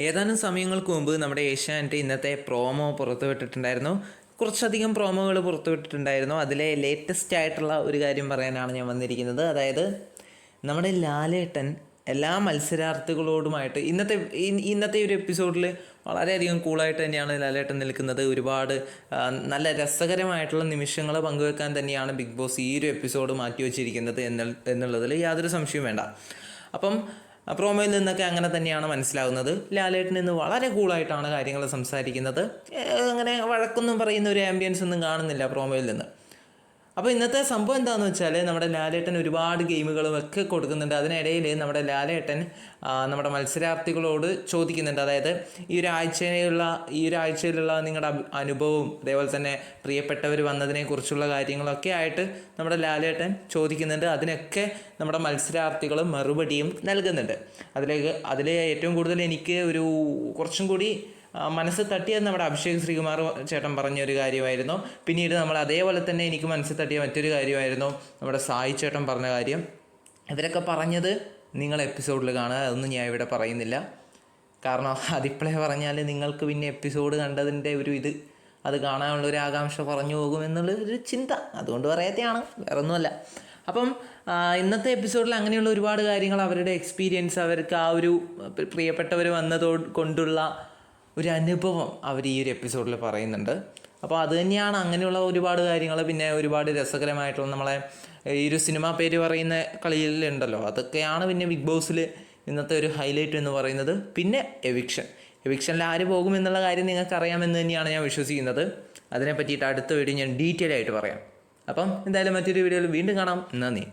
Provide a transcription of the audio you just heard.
ഏതാനും സമയങ്ങൾക്ക് മുമ്പ് നമ്മുടെ ഏഷ്യാനെറ്റ് ഇന്നത്തെ പ്രോമോ പുറത്തുവിട്ടിട്ടുണ്ടായിരുന്നു. കുറച്ചധികം പ്രോമോകൾ പുറത്തുവിട്ടിട്ടുണ്ടായിരുന്നു. അതിലെ ലേറ്റസ്റ്റ് ആയിട്ടുള്ള ഒരു കാര്യം പറയാനാണ് ഞാൻ വന്നിരിക്കുന്നത്. അതായത് നമ്മുടെ ലാലേട്ടൻ എല്ലാ മത്സരാർത്ഥികളോടുമായിട്ട് ഇന്നത്തെ ഒരു എപ്പിസോഡിൽ വളരെയധികം കൂളായിട്ട് തന്നെയാണ് ലാലേട്ടൻ നിൽക്കുന്നത്. ഒരുപാട് നല്ല രസകരമായിട്ടുള്ള നിമിഷങ്ങൾ പങ്കുവെക്കാൻ തന്നെയാണ് ബിഗ് ബോസ് ഈ ഒരു എപ്പിസോഡ് മാറ്റിവെച്ചിരിക്കുന്നത് എന്നുള്ളതിൽ യാതൊരു സംശയവും വേണ്ട. അപ്പം പ്രോമോയിൽ നിന്നൊക്കെ അങ്ങനെ തന്നെയാണ് മനസ്സിലാകുന്നത്. ലാലേട്ടൻ ഇന്ന് വളരെ കൂളായിട്ടാണ് കാര്യങ്ങൾ സംസാരിക്കുന്നത്. അങ്ങനെ വഴക്കൊന്നും പറയുന്ന ഒരു ആംബിയൻസ് ഒന്നും കാണുന്നില്ല പ്രോമോയിൽ നിന്ന്. അപ്പോൾ ഇന്നത്തെ സംഭവം എന്താണെന്ന് വെച്ചാൽ നമ്മുടെ ലാലേട്ടൻ ഒരുപാട് ഗെയിമുകളും ഒക്കെ കൊടുക്കുന്നുണ്ട്. അതിനിടയിൽ നമ്മുടെ ലാലേട്ടൻ നമ്മുടെ മത്സരാർത്ഥികളോട് ചോദിക്കുന്നുണ്ട്. അതായത് ഈ ഒരാഴ്ചയിലുള്ള നിങ്ങളുടെ അനുഭവവും അതേപോലെ തന്നെ പ്രിയപ്പെട്ടവർ വന്നതിനെക്കുറിച്ചുള്ള കാര്യങ്ങളൊക്കെ ആയിട്ട് നമ്മുടെ ലാലേട്ടൻ ചോദിക്കുന്നുണ്ട്. അതിനൊക്കെ നമ്മുടെ മത്സരാർത്ഥികൾ മറുപടിയും നൽകുന്നുണ്ട്. അതിലെ ഏറ്റവും കൂടുതൽ എനിക്ക് കുറച്ചും കൂടി മനസ്സ് തട്ടിയത് നമ്മുടെ അഭിഷേക് ശ്രീകുമാർ ചേട്ടൻ പറഞ്ഞൊരു കാര്യമായിരുന്നു. പിന്നീട് നമ്മൾ അതേപോലെ തന്നെ എനിക്ക് മനസ്സ് തട്ടിയ മറ്റൊരു കാര്യമായിരുന്നു നമ്മുടെ സായി ചേട്ടൻ പറഞ്ഞ കാര്യം. ഇവരൊക്കെ പറഞ്ഞത് നിങ്ങൾ എപ്പിസോഡിൽ കാണുക, അതൊന്നും ഞാൻ ഇവിടെ പറയുന്നില്ല. കാരണം അതിപ്പോഴേ പറഞ്ഞാൽ നിങ്ങൾക്ക് പിന്നെ എപ്പിസോഡ് കണ്ടതിൻ്റെ അത് കാണാനുള്ള ഒരു ആകാംക്ഷ പറഞ്ഞു പോകുമെന്നുള്ളൊരു ചിന്ത, അതുകൊണ്ട് പറയാത്തതാണ്, വേറെ ഒന്നുമല്ല. അപ്പം ഇന്നത്തെ എപ്പിസോഡിൽ അങ്ങനെയുള്ള ഒരുപാട് കാര്യങ്ങൾ, അവരുടെ എക്സ്പീരിയൻസ്, അവർക്ക് ആ ഒരു പ്രിയപ്പെട്ടവർ കൊണ്ടുള്ള ഒരു അനുഭവം അവർ ഈ ഒരു എപ്പിസോഡിൽ പറയുന്നുണ്ട്. അപ്പോൾ അത് തന്നെയാണ് അങ്ങനെയുള്ള ഒരുപാട് കാര്യങ്ങൾ. പിന്നെ ഒരുപാട് രസകരമായിട്ടുള്ള നമ്മളെ ഈ ഒരു സിനിമ പേര് പറയുന്ന കളിയിലുണ്ടല്ലോ, അതൊക്കെയാണ് പിന്നെ ബിഗ് ബോസിൽ ഇന്നത്തെ ഒരു ഹൈലൈറ്റ് എന്ന് പറയുന്നത്. പിന്നെ എവിക്ഷനിൽ ആര് പോകുമെന്നുള്ള കാര്യം നിങ്ങൾക്ക് അറിയാമെന്ന് തന്നെയാണ് ഞാൻ വിശ്വസിക്കുന്നത്. അതിനെ പറ്റിയിട്ട് അടുത്ത വീഡിയോ ഞാൻ ഡീറ്റെയിൽ ആയിട്ട് പറയാം. അപ്പം എന്തായാലും മറ്റൊരു വീഡിയോയിൽ വീണ്ടും കാണാം. നന്ദി.